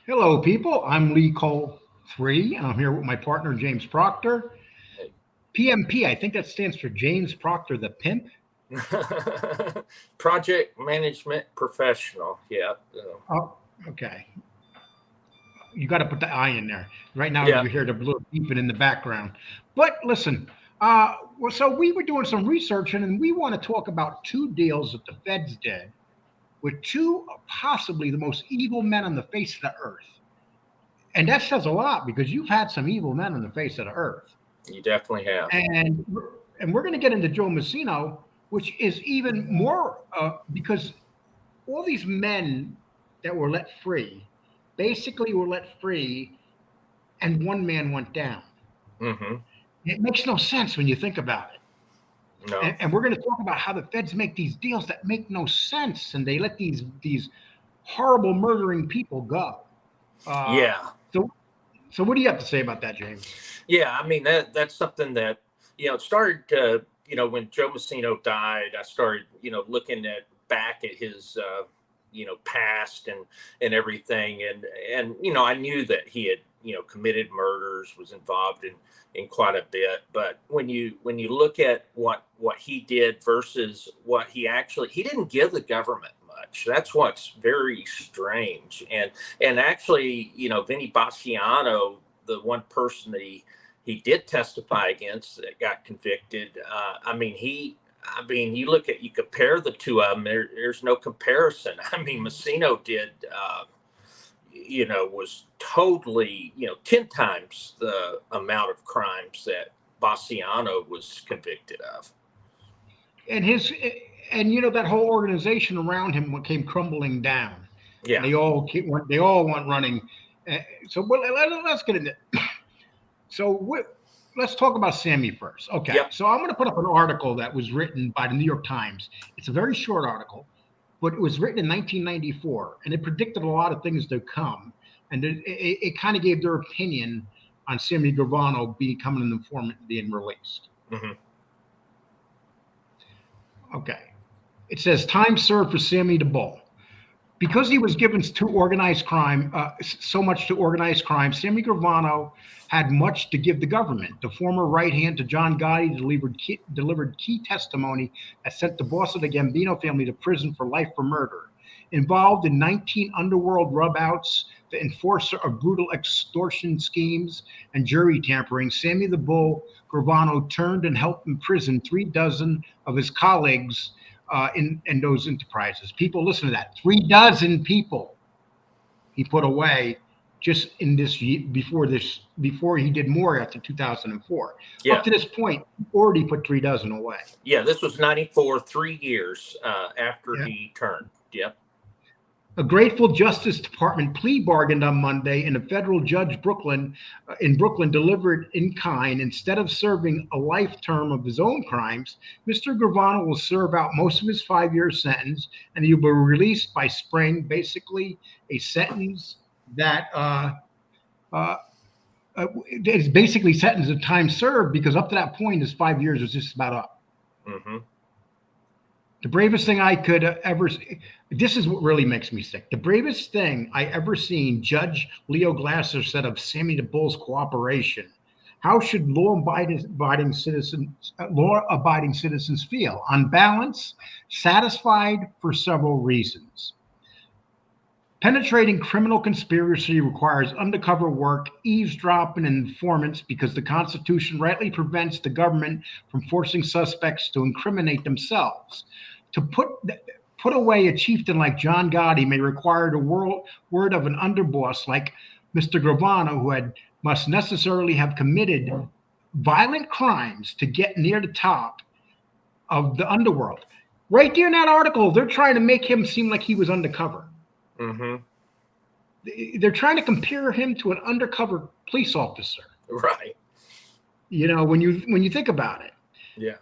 Hello, people. I'm Lee Cole 3, and I'm here with my partner, James Proctor. PMP, I think that stands for James Proctor the Pimp. Project management professional. Yeah. Oh, okay. You got to put the I in there. Right now, Yeah. you hear the little beeping in the background. But listen, so we were doing some research, and we want to talk about two deals that the feds did with two of possibly the most evil men on the face of the earth. And that says a lot because you've had some evil men on the face of the earth. You definitely have. and we're going to get into Joe Massino, which is even more because all these men that were let free basically were let free, and one man went down. Mm-hmm. It makes no sense when you think about it. No. And we're going to talk about how the feds make these deals that make no sense, and they let these horrible murdering people go. Uh, Yeah. so, so what do you have to say about that, James? Yeah. I mean that's something that it started. When Joe Massino died, I started looking at back at his past and everything, and I knew that he had committed murders, was involved in quite a bit. But when you look at what he did versus what he didn't give the government much. That's what's very strange. And actually, Vinny Basiano, the one person that he did testify against that got convicted. You compare the two of them. There's no comparison. I mean, Messino did, was totally, 10 times the amount of crimes that Bassiano was convicted of. and his and that whole organization around him came crumbling down, and Yeah. they all went running. Uh, let's get into it. So let's talk about Sammy first. Okay, Yep. so I'm going to put up an article that was written by the New York Times. It's a very short article, but it was written in 1994, and it predicted a lot of things to come, and it kind of gave their opinion on Sammy Gravano becoming an informant and being released. Hmm. Okay, it says time served for Sammy the Bull. Because he was given to organized crime, so much to organized crime, Sammy Gravano had much to give the government. The former right hand to John Gotti delivered key testimony that sent the boss of the Gambino family to prison for life for murder. Involved in 19 underworld rubouts, the enforcer of brutal extortion schemes and jury tampering, Sammy the Bull Gravano turned and helped imprison 3 dozen of his colleagues in those enterprises. People, listen to that. 3 dozen people he put away just in this before he did more after 2004. Up Yeah. to this point, he already put 3 dozen away. Yeah. This was 94, 3 years after Yeah. he turned. Yep. A grateful Justice Department plea bargained on Monday, and a federal judge in Brooklyn delivered in kind. Instead of serving a life term of his own crimes, Mr. Gravano will serve out most of his 5-year sentence, and he will be released by spring. Basically, a sentence that uh, is basically sentence of time served because up to that point, his 5 years was just about up. Hmm. The bravest thing I could ever. This is what really makes me sick. The bravest thing I ever seen. Judge Leo Glasser said of Sammy the Bull's cooperation. How should law-abiding citizens feel? On balance, satisfied for several reasons. Penetrating criminal conspiracy requires undercover work, eavesdropping, and informants because the Constitution rightly prevents the government from forcing suspects to incriminate themselves. To put away a chieftain like John Gotti may require the word of an underboss like Mr. Gravano, who must necessarily have committed violent crimes to get near the top of the underworld. Right there in that article, they're trying to make him seem like he was undercover. Hmm. They're trying to compare him to an undercover police officer. Right. When you think about it, Yeah.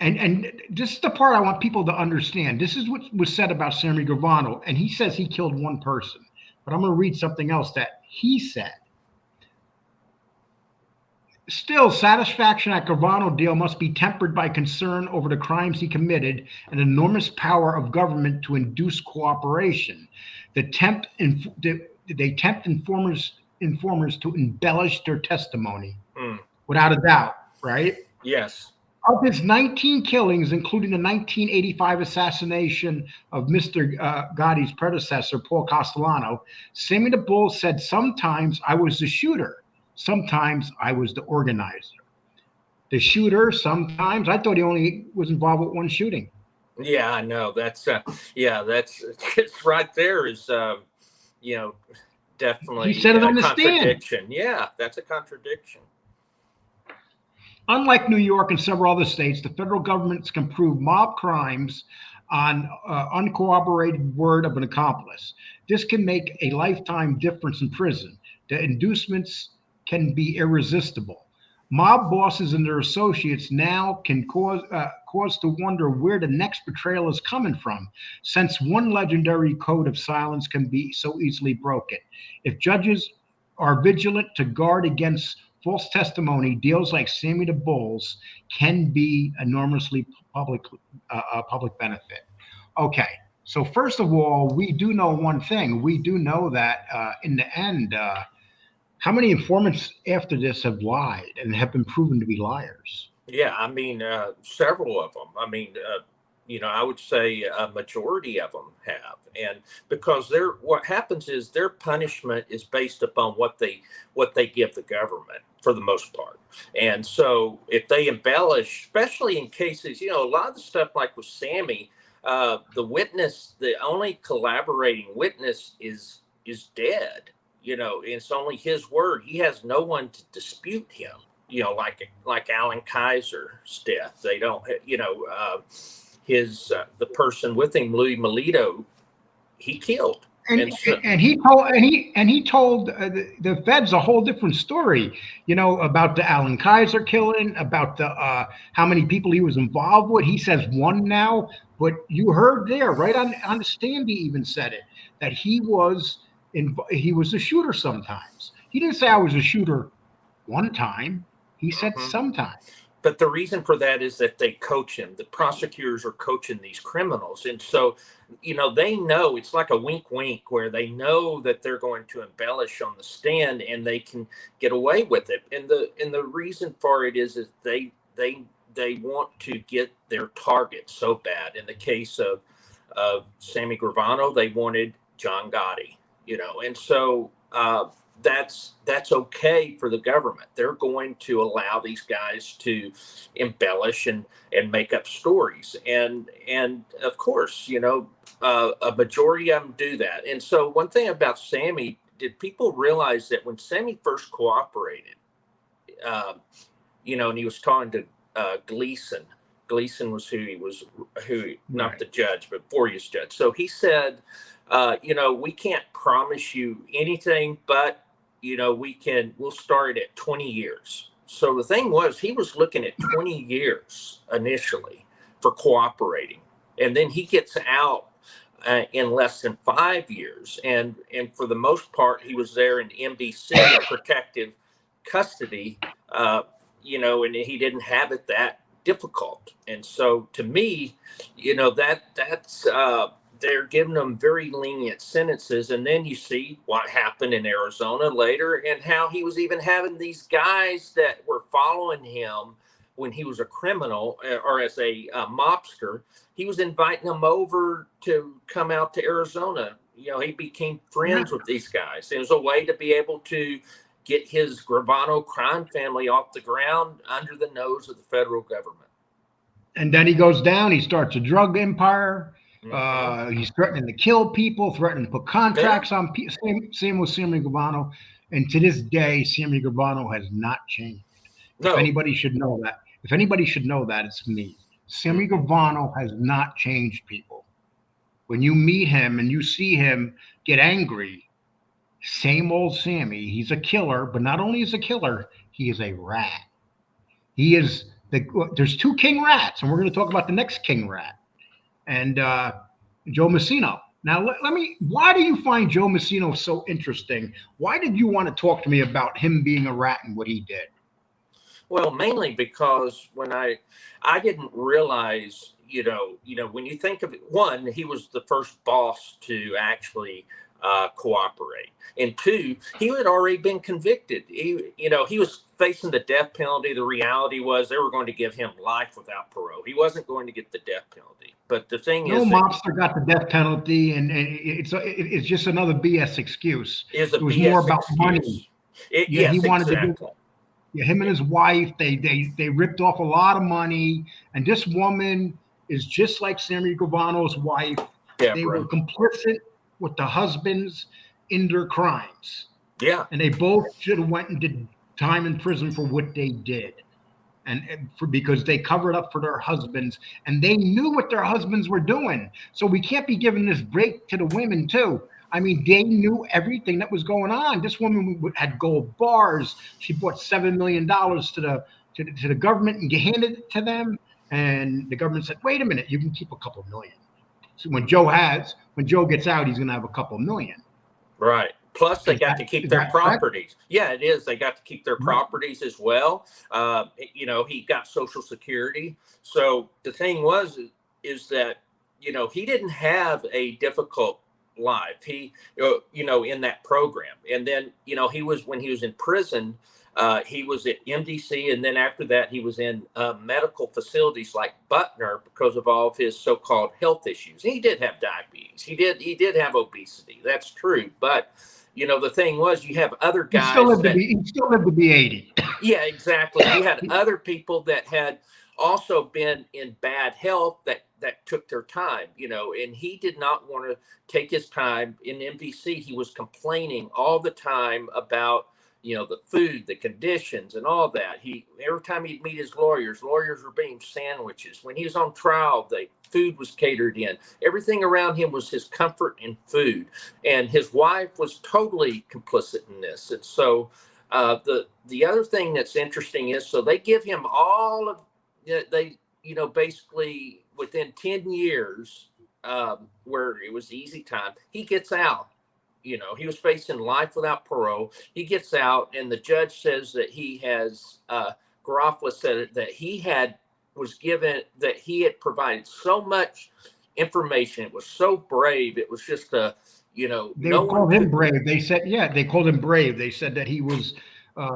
and this is the part I want people to understand. This is what was said about Sammy Gravano, and he says he killed one person. But I'm going to read something else that he said. Still, satisfaction at Gravano deal must be tempered by concern over the crimes he committed and enormous power of government to induce cooperation. The they tempt informers to embellish their testimony, Mm. without a doubt, right? Yes. Of his 19 killings, including the 1985 assassination of Mr. Gotti's predecessor, Paul Castellano, Sammy the Bull said, "Sometimes I was the shooter, sometimes I was the organizer." The shooter, sometimes. I thought he only was involved with one shooting. Yeah, I know. That's that's it's right there is you know, He definitely said it a on the stand. contradiction. Yeah, that's a contradiction. Unlike New York and several other states, the federal governments can prove mob crimes on uncorroborated word of an accomplice. This can make a lifetime difference in prison. The inducements can be irresistible. Mob bosses and their associates now can cause to wonder where the next betrayal is coming from, since one legendary code of silence can be so easily broken. If judges are vigilant to guard against false testimony, deals like Sammy the Bulls can be enormously public benefit. Okay, so first of all, we do know one thing. We do know that in the end, how many informants after this have lied and have been proven to be liars? Yeah, I mean, several of them. I mean, I would say a majority of them have, and because what happens is their punishment is based upon what they give the government for the most part. And so if they embellish, especially in cases, a lot of the stuff like with Sammy, the only collaborating witness is dead. It's only his word. He has no one to dispute him. Like Alan Kaiser's death. They don't, the person with him, Louis Melito, he killed. And he told the feds a whole different story, about the Alan Kaiser killing, about the how many people he was involved with. He says one now, but you heard there, right on the stand, he even said it, that he was a shooter sometimes. He didn't say I was a shooter one time. He said sometimes. But the reason for that is that they coach him. The prosecutors are coaching these criminals. And so, they know it's like a wink, wink, where they know that they're going to embellish on the stand and they can get away with it. And the reason for it is they want to get their target so bad. In the case of Sammy Gravano, they wanted John Gotti, and so that's okay for the government. They're going to allow these guys to embellish and make up stories, and of course, a majority of them do that. And so, one thing about Sammy, did people realize that when Sammy first cooperated, and he was talking to Gleason. Gleason was not the judge, but Foria's judge. So he said, we can't promise you anything, but we'll start at 20 years. So the thing was, he was looking at 20 years initially for cooperating. And then he gets out in less than 5 years. And for the most part, he was there in MDC, in protective custody, and he didn't have it that difficult. And so to me, that's they're giving them very lenient sentences. And then you see what happened in Arizona later and how he was even having these guys that were following him when he was a criminal or as a mobster. He was inviting them over to come out to Arizona. He became friends with these guys. It was a way to be able to get his Gravano crime family off the ground under the nose of the federal government. And then he goes down. He starts a drug empire. He's threatening to kill people, threatening to put contracts on people. Same with Sammy Gravano. And to this day, Sammy Gravano has not changed. No. If anybody should know that, it's me. Sammy Gravano has not changed, people. When you meet him and you see him get angry, same old Sammy. He's a killer, but not only is a killer, he is a rat. He is there's two king rats, and we're going to talk about the next king rat. And Joe Massino. Now, why do you find Joe Massino so interesting? Why did you want to talk to me about him being a rat and what he did? Well, mainly because when I didn't realize, when you think of it, one, he was the first boss to actually cooperate. And two, he had already been convicted. He was facing the death penalty. The reality was they were going to give him life without parole. He wasn't going to get the death penalty. But the thing No is, mobster got the death penalty, and it's just another BS excuse. Is a It was BS more about excuse. money. Yes, he wanted exactly. to do. Yeah, him and his wife, they ripped off a lot of money, and this woman is just like Sammy Gravano's wife. Yeah, They bro. were complicit with the husbands in their crimes. Yeah. And they both should have went and did time in prison for what they did. And because they covered up for their husbands, and they knew what their husbands were doing. So we can't be giving this break to the women too. I mean, they knew everything that was going on. This woman had gold bars. She bought $7 million to the government and handed it to them. And the government said, "Wait a minute, you can keep a couple million." So when Joe gets out, he's going to have a couple million. Right. Plus, they got to keep their properties. Yeah, it is. They got to keep their properties as well. He got Social Security. So the thing is that, he didn't have a difficult life. He, in that program. And then, when he was in prison, he was at MDC, and then after that, he was in medical facilities like Butner because of all of his so-called health issues. He did have diabetes. He did have obesity. That's true. But the thing was, you have other guys. He still lived to be 80. Yeah, exactly. You had other people that had also been in bad health that took their time, and he did not want to take his time. In MDC, he was complaining all the time about the food, the conditions, and all that. Every time he'd meet his lawyers were being sandwiches. When he was on trial, the food was catered in. Everything around him was his comfort and food. And his wife was totally complicit in this. And so the other thing that's interesting is, so they give him all of, basically within 10 years, where it was easy time, he gets out. He was facing life without parole. He gets out, and the judge says that he has, Garofalo said that he had provided so much information. It was so brave. It was just They called him brave. They said, they called him brave. They said that he was,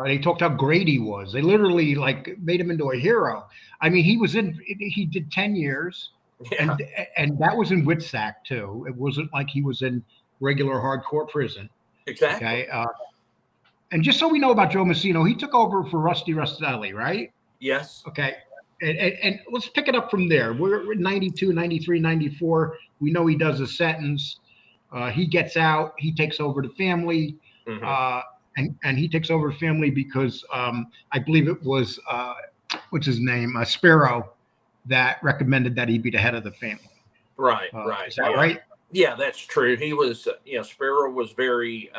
they talked how great he was. They literally made him into a hero. I mean, he did 10 years, and that was in Witsack too. It wasn't like he was in regular hardcore prison. Exactly. Okay. And just so we know about Joe Massino, he took over for Rusty Rustelli, right? Yes. Okay. And let's pick it up from there. We're 92, 93, 94. We know he does a sentence. He gets out. He takes over the family. Mm-hmm. And he takes over the family because I believe it was, what's his name? Sparrow that recommended that he be the head of the family. Right. Is that right? Yeah, that's true. He was, Sparrow was very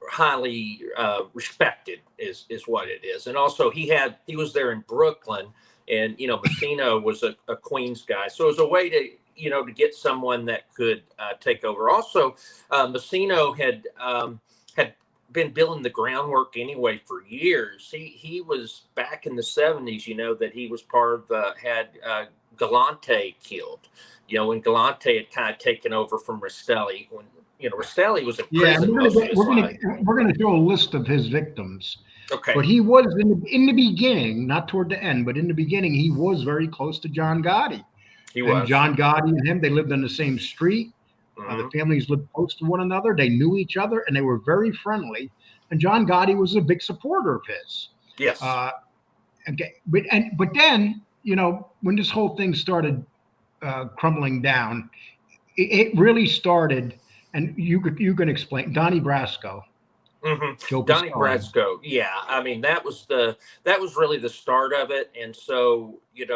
highly respected, is what it is. And also he was there in Brooklyn, and Massino was a Queens guy, so it was a way to to get someone that could take over. Also, Massino had been building the groundwork anyway for years. He was back in the 70s, that he was part of had Galante killed. When Galante had kind of taken over from Rustelli, when Rustelli was in prison most of his life. We're going to show a list of his victims. Okay. But he was in the beginning, not toward the end, but in the beginning, he was very close to John Gotti. He was. And John Gotti and him, they lived on the same street. Mm-hmm. The families lived close to one another. They knew each other, and they were very friendly. And John Gotti was a big supporter of his. Yes. Okay. But then, when this whole thing started crumbling down, it really started, and you can explain Donnie Brasco. Mm-hmm. Donnie Brasco, yeah. I mean, that was really the start of it. And so you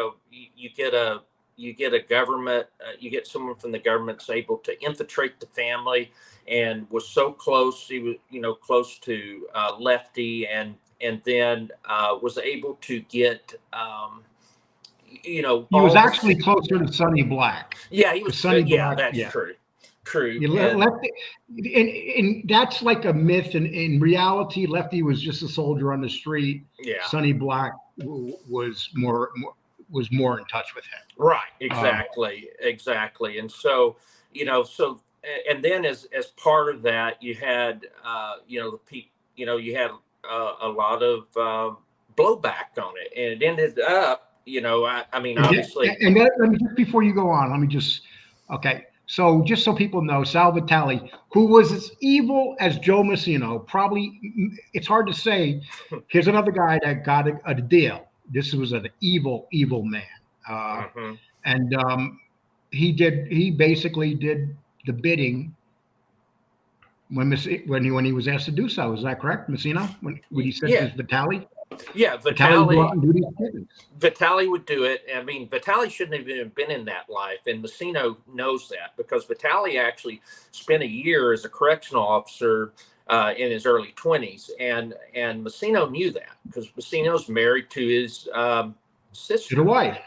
get a government, you get someone from the government's able to infiltrate the family, and was so close. He was close to Lefty, and then was able to get. He was actually closer to Sonny Black. Yeah, he was. Sonny Black. That's true. True. Lefty, and that's like a myth. And in reality, Lefty was just a soldier on the street. Yeah. Sonny Black was more in touch with him. Right. Exactly. Exactly. And so and then as part of that, you had you had a lot of blowback on it, and it ended up, I mean, obviously. And let me, just before you go on, let me just, okay. So just so people know, Sal Vitale, who was as evil as Joe Massino, probably, it's hard to say. Here's another guy that got a deal. This was an evil, evil man. And he basically did the bidding when he was asked to do so. Is that correct, Massino? When he said to Vitale? Yeah, Vitale would do it. I mean, Vitale shouldn't have even been in that life, and Massino knows that, because Vitale actually spent a year as a correctional officer in his early 20s, and Massino knew that, because Massino's married to his sister, to the wife.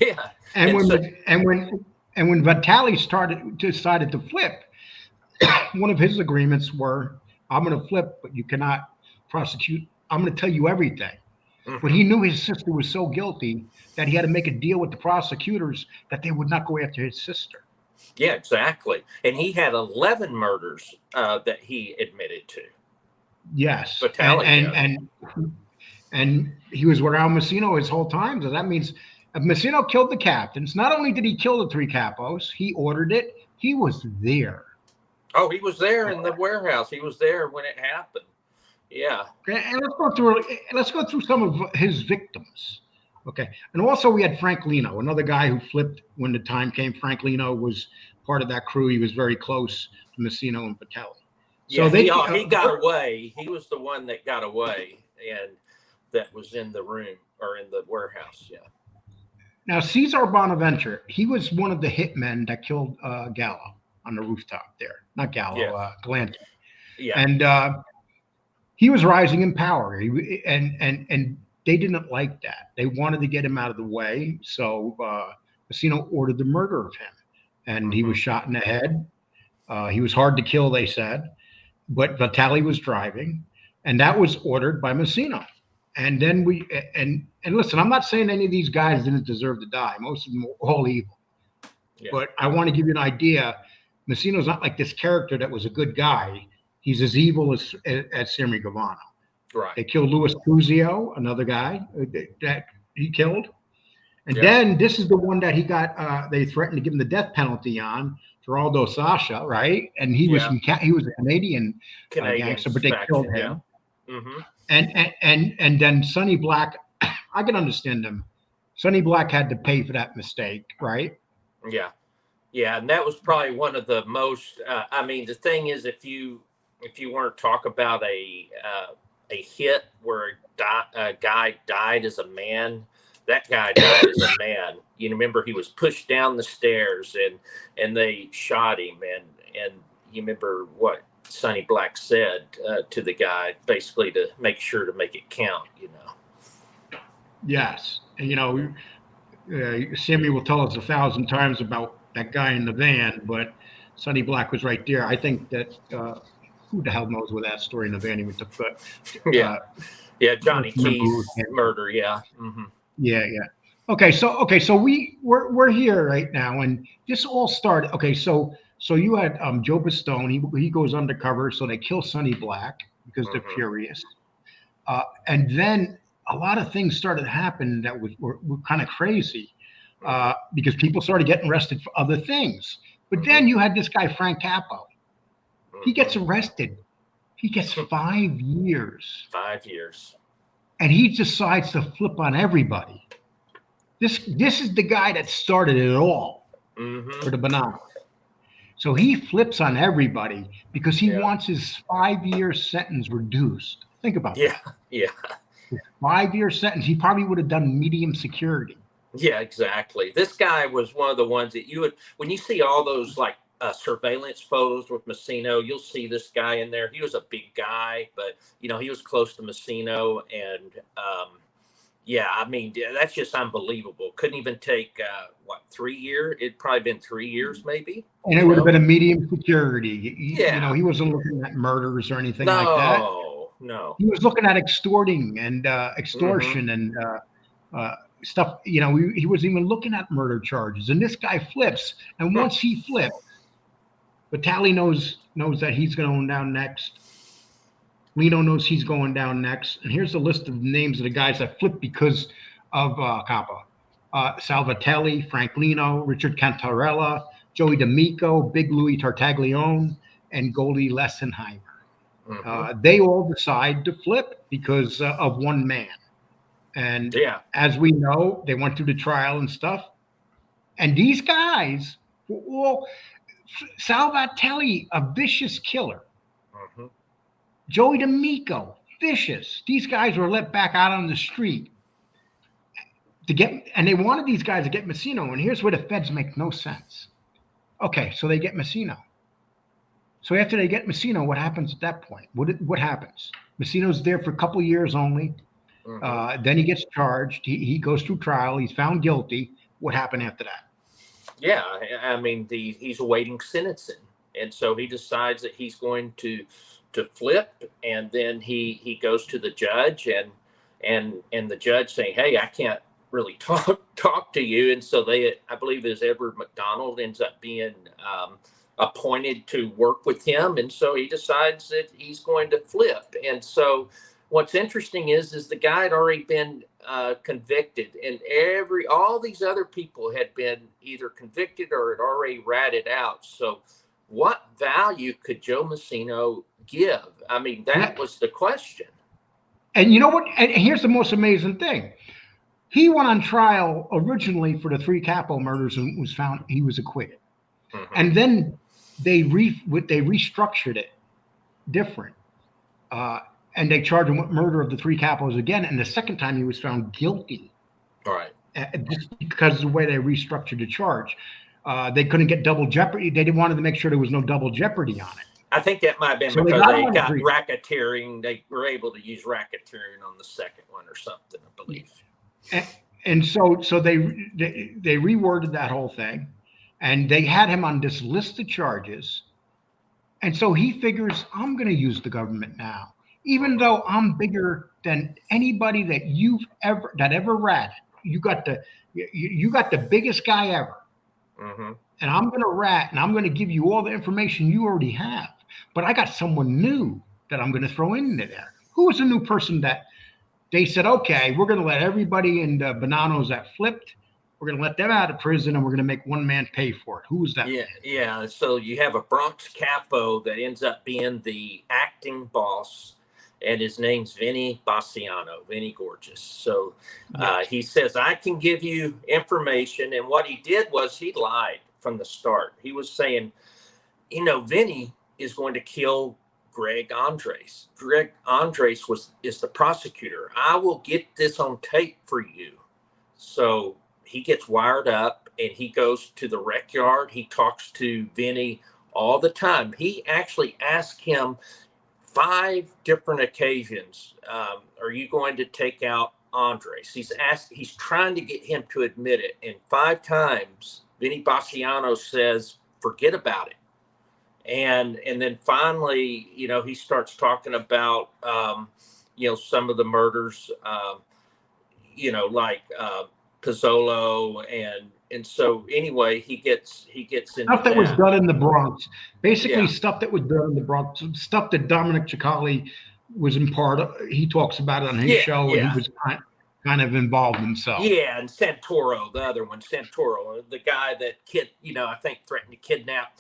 Yeah, and when Vitale decided to flip, one of his agreements were, I'm going to flip, but you cannot prosecute. I'm going to tell you everything. But he knew his sister was so guilty that he had to make a deal with the prosecutors that they would not go after his sister. Yeah, exactly. And he had 11 murders that he admitted to. Yes. And he was around Massino his whole time. So that means Massino killed the captains. Not only did he kill the 3 capos, he ordered it. He was there. Oh, he was there in the warehouse. He was there when it happened. Yeah. And let's go through some of his victims. Okay. And also we had Frank Lino, another guy who flipped when the time came. Frank Lino was part of that crew. He was very close to Massino and Vitale. So yeah, he got away. He was the one that got away, and that was in the room or in the warehouse. Yeah. Now, Cesar Bonaventure, he was one of the hitmen that killed Gallo on the rooftop there. Not Gallo, Galante. Yeah. And he was rising in power, and they didn't like that. They wanted to get him out of the way, so Massino ordered the murder of him, and he was shot in the head. He was hard to kill, they said, but Vitale was driving, and that was ordered by Massino. And then and listen, I'm not saying any of these guys didn't deserve to die. Most of them were all evil. Yeah. But I want to give you an idea. Massino's not like this character that was a good guy. He's as evil as Sammy Gravano. Right. They killed Louis Cuzio, another guy that he killed. And then this is the one that he got, they threatened to give him the death penalty on, Geraldo Sasha, right? And he was he was a Canadian gangster, but they killed him. And then Sonny Black, I can understand them. Sonny Black had to pay for that mistake, right? Yeah. Yeah, and that was probably one of the most, I mean, the thing is, if you want to talk about a hit where a guy died as a man, that guy died as a man. You remember he was pushed down the stairs and they shot him, and you remember what Sonny Black said to the guy, basically to make sure to make it count, Yes, and Sammy will tell us 1,000 times about that guy in the van, but Sonny Black was right there. I think that who the hell knows where that story in the van even took, but Johnny Key's murder, yeah. Okay, so we're here right now, and this all started. Okay, so you had Joe Pistone. He goes undercover, so they kill Sonny Black because they're furious, and then a lot of things started to happen that were kind of crazy. Because people started getting arrested for other things. But then you had this guy, Frank Capo. He gets arrested. He gets 5 years. 5 years. And he decides to flip on everybody. This is the guy that started it all for the banana. So he flips on everybody because he wants his 5-year sentence reduced. Think about that. Yeah. His 5-year sentence, he probably would have done medium security. Yeah, exactly. This guy was one of the ones that you would, when you see all those like surveillance photos with Massino, you'll see this guy in there. He was a big guy, but he was close to Massino, and I mean, that's just unbelievable. Couldn't even take 3 years? It'd probably been 3 years, maybe. And it would have been a medium security. He wasn't looking at murders or anything like that. No. He was looking at extorting and extortion and stuff. He wasn't even looking at murder charges. And this guy flips. And once he flips, Vitali knows that he's going down next. Lino knows he's going down next. And here's the list of names of the guys that flipped because of Capa. Salvatelli, Frank Lino, Richard Cantarella, Joey D'Amico, Big Louis Tartaglione, and Goldie Lessenheimer. They all decide to flip because of one man. And as we know, they went through the trial and stuff. And these guys were all Salvatelli, a vicious killer. Joey D'Amico, vicious. These guys were let back out on the street and they wanted these guys to get Massino. And here's where the feds make no sense. Okay, so they get Massino. So after they get Massino, what happens at that point? What happens? Massino's there for a couple of years only. Then he gets charged. He goes through trial. He's found guilty. What happened after that? Yeah, I mean, he's awaiting sentencing, and so he decides that he's going to flip, and then he goes to the judge, and the judge saying, "Hey, I can't really talk to you," and so I believe it was Edward McDonald ends up being appointed to work with him, and so he decides that he's going to flip. And so what's interesting is the guy had already been convicted, and all these other people had been either convicted or had already ratted out. So what value could Joe Massino give? I mean, that was the question. And you know what? And here's the most amazing thing. He went on trial originally for the 3 capo murders and was found he was acquitted. And then they restructured it different. And they charged him with murder of the 3 capos again. And the second time he was found guilty. All right. Just because of the way they restructured the charge. They couldn't get double jeopardy. They wanted to make sure there was no double jeopardy on it. I think that might have been because they got racketeering. They were able to use racketeering on the second one or something, I believe. And so they reworded that whole thing, and they had him on this list of charges. And so he figures, I'm going to use the government now, even though I'm bigger than anybody that ever ratted. You got the biggest guy ever. And I'm going to rat, and I'm going to give you all the information you already have. But I got someone new that I'm going to throw in there. Who was the new person that they said, okay, we're going to let everybody in the Bananos that flipped, we're going to let them out of prison, and we're going to make one man pay for it. Who was that? Yeah. So you have a Bronx capo that ends up being the acting boss, and his name's Vinny Basicanio, Vinny Gorgeous. So he says, I can give you information. And what he did was he lied from the start. He was saying, Vinny is going to kill Greg Andres. Greg Andres is the prosecutor. I will get this on tape for you. So he gets wired up and he goes to the rec yard. He talks to Vinny all the time. He actually asked him 5 different occasions, are you going to take out Andres? He's trying to get him to admit it. And 5 times, Vinny Basicanio says, forget about it. And then finally, he starts talking about, some of the murders, like Pizzolo and so anyway, he gets into stuff that was done in the Bronx. Basically, stuff that was done in the Bronx, stuff that Dominic Ciccali was in part of. He talks about it on his show, and he was kind of involved himself. Yeah, and Santoro, the other one, the guy that I think threatened to kidnap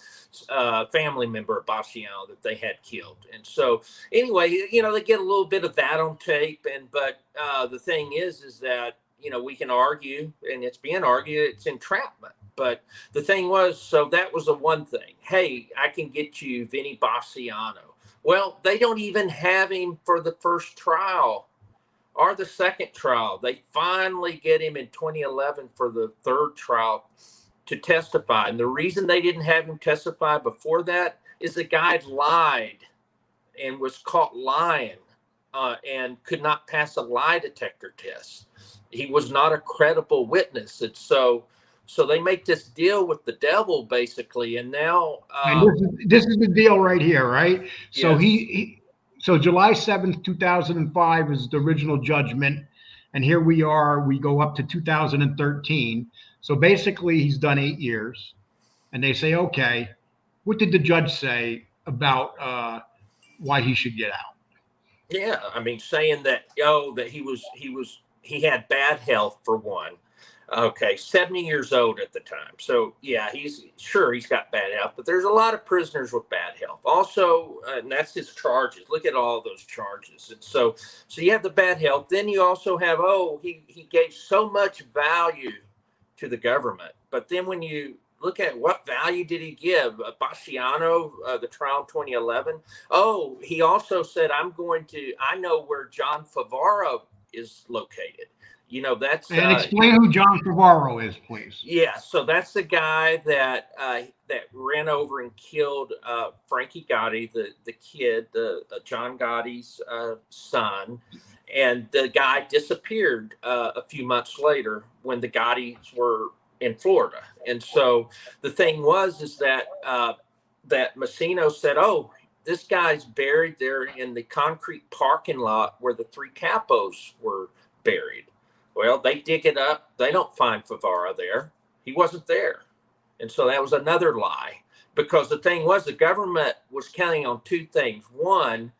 a family member of Basicanio that they had killed. And so anyway, they get a little bit of that on tape. But the thing is that, we can argue, and it's being argued, it's entrapment. But the thing was, so that was the one thing. Hey, I can get you Vinny Basicanio. Well, they don't even have him for the first trial or the second trial. They finally get him in 2011 for the third trial to testify. And the reason they didn't have him testify before that is the guy lied and was caught lying and could not pass a lie detector test. He was not a credible witness. And so they make this deal with the devil, basically. And now and this is the deal right here, right? So so July 7th, 2005 is the original judgment. And here we are, we go up to 2013. So basically he's done 8 years, and they say, okay, what did the judge say about why he should get out? Yeah, I mean, saying that that he had bad health for one. Okay, 70 years old at the time. So yeah, he's got bad health, but there's a lot of prisoners with bad health. Also, and that's his charges. Look at all those charges. And so you have the bad health. Then you also have he gave so much value to the government. But then when you look at what value did he give? Basiano, the trial in 2011. Oh, he also said, I know where John Favara is located. You know, that's and explain who John Favara is, please. Yeah, so that's the guy that ran over and killed Frankie Gotti, the kid, John Gotti's son, and the guy disappeared a few months later when the Gottis were in Florida. And so the thing is that Massino said, "Oh, this guy's buried there in the concrete parking lot where the three capos were buried." Well, they dig it up. They don't find Favara there. He wasn't there. And so that was another lie, because the thing was the government was counting on two things. One,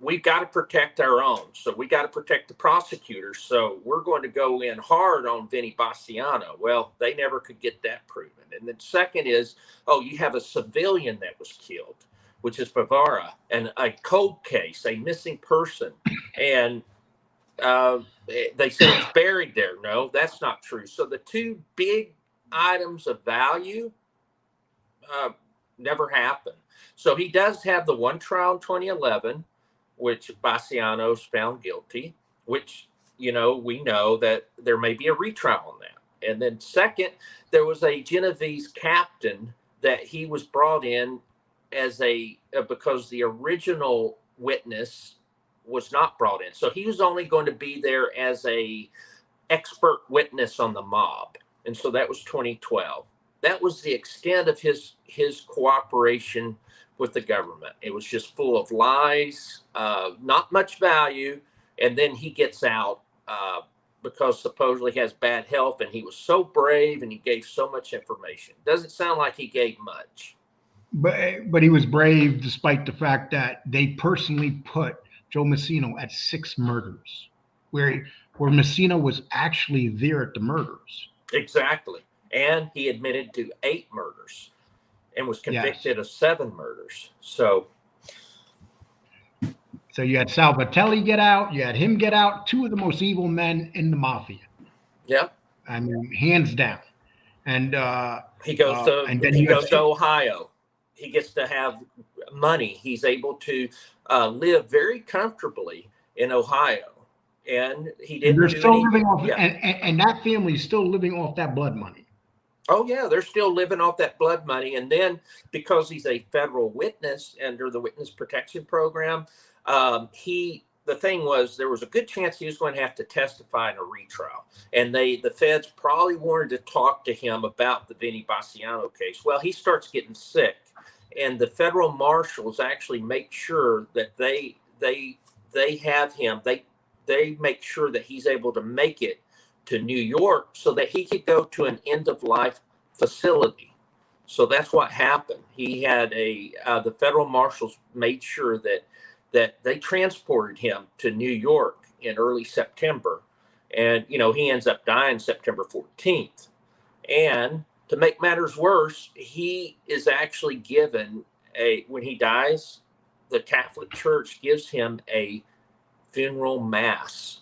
we've got to protect our own. So we got to protect the prosecutors. So we're going to go in hard on Vinny Basicanio. Well, they never could get that proven. And then second is, you have a civilian that was killed, which is Favara, and a cold case, a missing person. And they said he's buried there. No, that's not true. So the two big items of value never happened. So he does have the one trial in 2011, which Basiano's found guilty, which, we know that there may be a retrial on that. And then second, there was a Genovese captain that he was brought in as because the original witness was not brought in. So he was only going to be there as a expert witness on the mob. And so that was 2012. That was the extent of his cooperation with the government. It was just full of lies, not much value. And then he gets out because supposedly he has bad health, and he was so brave and he gave so much information. Doesn't sound like he gave much. But he was brave despite the fact that they personally put Joe Massino at 6 murders, where Massino was actually there at the murders. Exactly. And he admitted to 8 murders and was convicted of 7 murders. So you had Salvatelli get out, you had him get out, 2 of the most evil men in the mafia. Yep. I mean, hands down. And he goes to Ohio. He gets to have money. He's able to live very comfortably in Ohio, and he didn't. They're still living off, and that family's still living off that blood money. Oh yeah, they're still living off that blood money. And then because he's a federal witness under the Witness Protection Program, the thing was there was a good chance he was going to have to testify in a retrial, and the feds probably wanted to talk to him about the Vinny Basicanio case. Well, he starts getting sick, and the federal marshals actually make sure that they have him. They make sure that he's able to make it to New York so that he could go to an end of life facility. So that's what happened. He had the federal marshals made sure that they transported him to New York in early September, and he ends up dying September 14th. And to make matters worse, he is actually given when he dies, the Catholic Church gives him a funeral mass.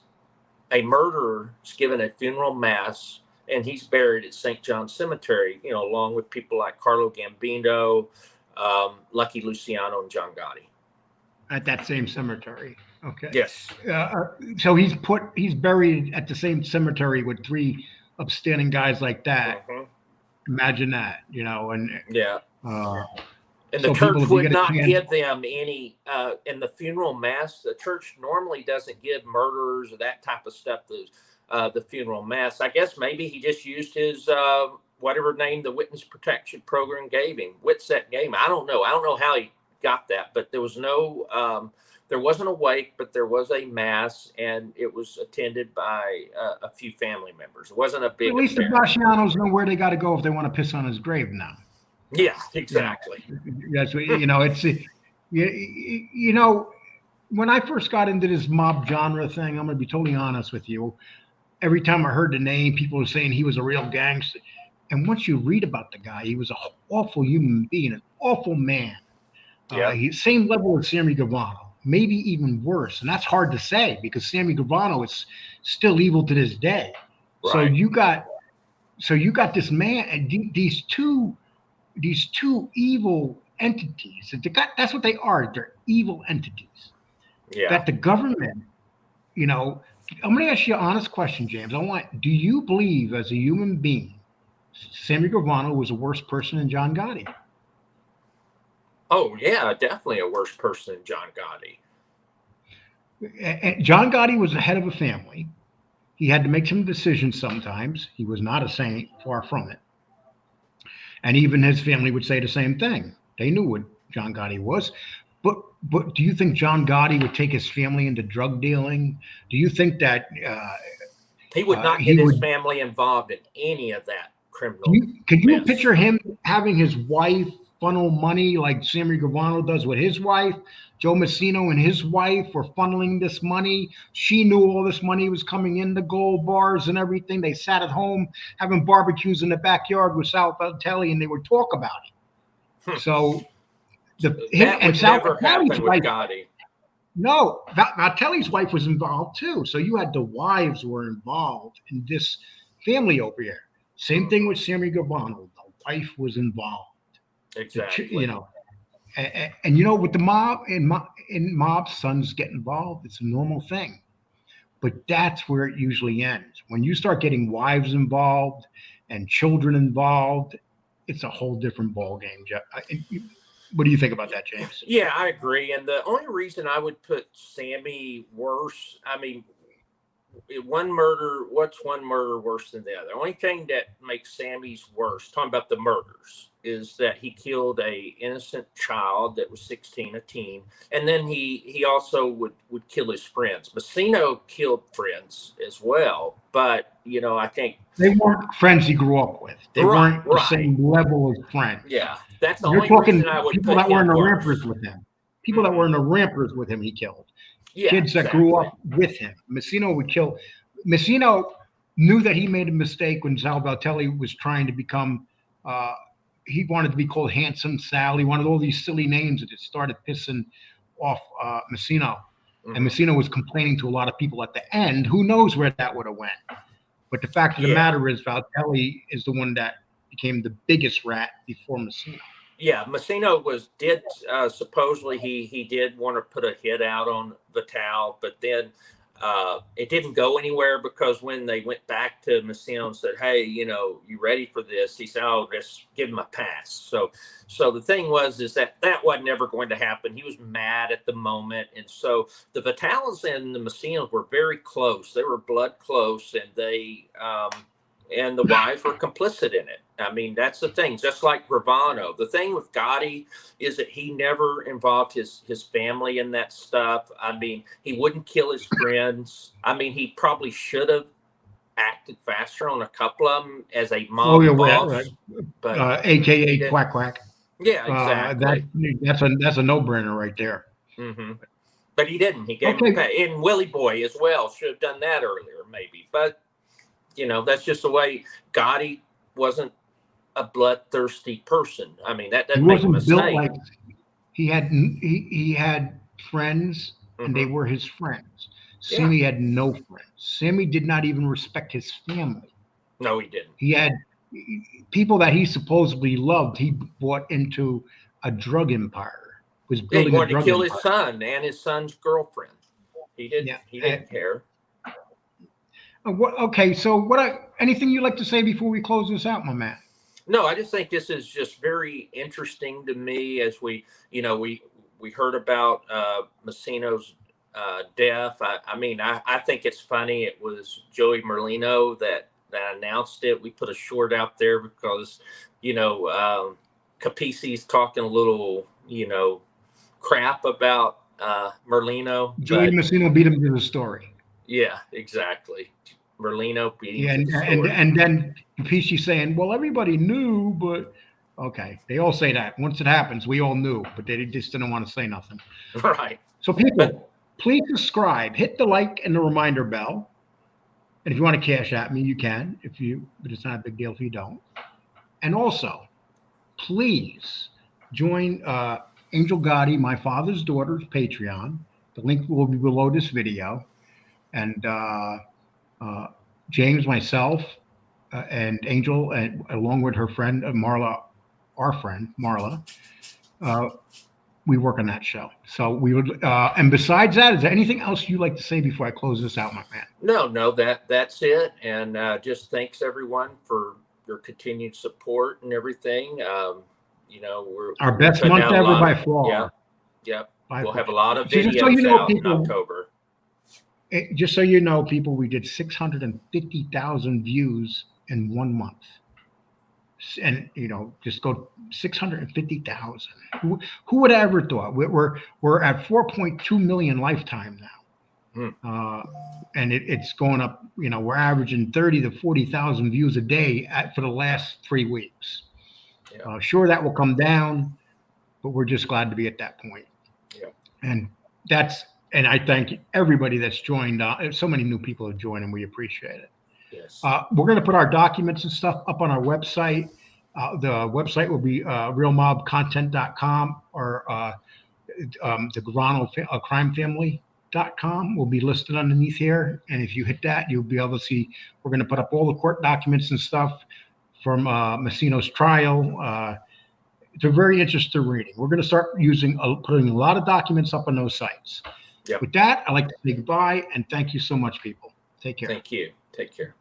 A murderer is given a funeral mass, and he's buried at St. John Cemetery, along with people like Carlo Gambino, Lucky Luciano, and John Gotti. At that same cemetery. Okay. Yes. So he's buried at the same cemetery with 3 upstanding guys like that. Mm-hmm. Imagine that, and yeah. And so the church would not give them any, in the funeral mass. The church normally doesn't give murderers or that type of stuff, the funeral mass. I guess maybe he just used his, whatever name the Witness Protection Program gave him, WITSEC gave him. I don't know how he got that, but there was there wasn't a wake, but there was a mass, and it was attended by a few family members. It wasn't a big At least affair. the Basianos know where they got to go if they want to piss on his grave now. Yeah, exactly. That's what, it's when I first got into this mob genre thing, I'm going to be totally honest with you. Every time I heard the name, people were saying he was a real gangster. And once you read about the guy, he was an awful human being, an awful man. Yeah. He's same level as Sammy Gravano, maybe even worse. And that's hard to say because Sammy Gravano is still evil to this day. Right. So you got this man and these two evil entities. That's what they are. They're evil entities. Yeah. That the government, I'm going to ask you an honest question, James. Do you believe as a human being, Sammy Gravano was a worse person than John Gotti? Oh, yeah, definitely a worse person than John Gotti. And John Gotti was the head of a family. He had to make some decisions sometimes. He was not a saint, far from it. And even his family would say the same thing. They knew what John Gotti was. But do you think John Gotti would take his family into drug dealing? Do you think that he would not get his family involved in any of that criminal? Could you picture him having his wife funnel money like Sammy Gravano does with his wife? Joe Massino and his wife were funneling this money. She knew all this money was coming in the gold bars and everything. They sat at home having barbecues in the backyard with Sal Valtelli, and they would talk about it. So that would never happen with Gotti. No, Valtelli's wife was involved too. So you had the wives were involved in this family over here. Same thing with Sammy Gravano. The wife was involved. Exactly. And with the mob and mob, sons get involved. It's a normal thing. But that's where it usually ends. When you start getting wives involved and children involved, it's a whole different ballgame. What do you think about that, James? Yeah, I agree. And the only reason I would put Sammy worse, what's one murder worse than the other? The only thing that makes Sammy's worse, talking about the murders, is that he killed a innocent child that was 16, a teen, and then he also would kill his friends. Massino killed friends as well, but I think they weren't friends he grew up with. They weren't the same level as friends. Yeah, that's the only reason I would people put that were in the worse. rampers with him. People that were in the rampers with him, he killed. Yeah, kids that grew up with him. Massino would kill. Massino knew that he made a mistake when Sal Valtelli was trying to become. He wanted to be called Handsome Sal. He wanted all these silly names that just started pissing off Massino. Mm-hmm. And Massino was complaining to a lot of people at the end. Who knows where that would have went? But the fact of the matter is, Valtelli is the one that became the biggest rat before Massino. Yeah, Massino did supposedly he did want to put a hit out on Vital, but then it didn't go anywhere because when they went back to Massino and said, "Hey, you ready for this?" He said, "Oh, just give him a pass." So the thing was that wasn't ever going to happen. He was mad at the moment, and so the Vitals and the Massinos were very close. They were blood close, and they and the wives were complicit in it. That's the thing. Just like Gravano, the thing with Gotti is that he never involved his family in that stuff. He wouldn't kill his friends. He probably should have acted faster on a couple of them as a mob boss. But AKA Quack Quack. Yeah, exactly. That's a no-brainer right there. Mm-hmm. But he didn't. He gave him and Willie Boy as well. Should have done that earlier, maybe. But that's just the way. Gotti wasn't a bloodthirsty person. That doesn't make a mistake. He had friends, mm-hmm. and they were his friends. Sammy had no friends. Sammy did not even respect his family. No, he didn't. He had people that he supposedly loved. He brought into a drug empire. Was building he wanted to kill empire. His son and his son's girlfriend. He didn't. Yeah. He didn't care. Okay, so anything you'd like to say before we close this out, my man? No, I just think this is just very interesting to me as we heard about Massino's death. I think it's funny. It was Joey Merlino that announced it. We put a short out there because, Capisi's talking a little, crap about Merlino. Joey Massino beat him to the story. Yeah, exactly. Merlino beating. Yeah, and then Capisi saying, "Well, everybody knew, but Okay. They all say that. Once it happens, we all knew, but they just didn't want to say nothing. Right. So people, please subscribe, hit the like and the reminder bell. And if you want to cash at me, you can. But it's not a big deal if you don't. And also, please join Angel Gotti, my father's daughter's Patreon. The link will be below this video. And James, myself, and Angel, and along with her friend Marla, our friend Marla, we work on that show. So we would, and besides that, is there anything else you'd like to say before I close this out, my man? No, that's it. And just thanks everyone for your continued support and everything. We're Our best putting month out a ever lot by of, far. Yep. By We'll far. have a lot of So just so videos you know, out in people, October. just so you know, people, we did 650,000 views in 1 month. And just go 650,000. Who would have ever thought? We're at 4.2 million lifetime now, and it's going up. We're averaging 30 to 40,000 views a day for the last 3 weeks. Yeah. Sure, that will come down, but we're just glad to be at that point. Yeah. And I thank everybody that's joined. So many new people have joined, and we appreciate it. Yes. We're going to put our documents and stuff up on our website. The website will be realmobcontent.com or the Gravano crimefamily.com will be listed underneath here. And if you hit that, you'll be able to see, we're going to put up all the court documents and stuff from Massino's trial. It's a very interesting reading. We're going to start putting a lot of documents up on those sites. Yep. With that, I'd like to say goodbye and thank you so much, people. Take care. Thank you. Take care.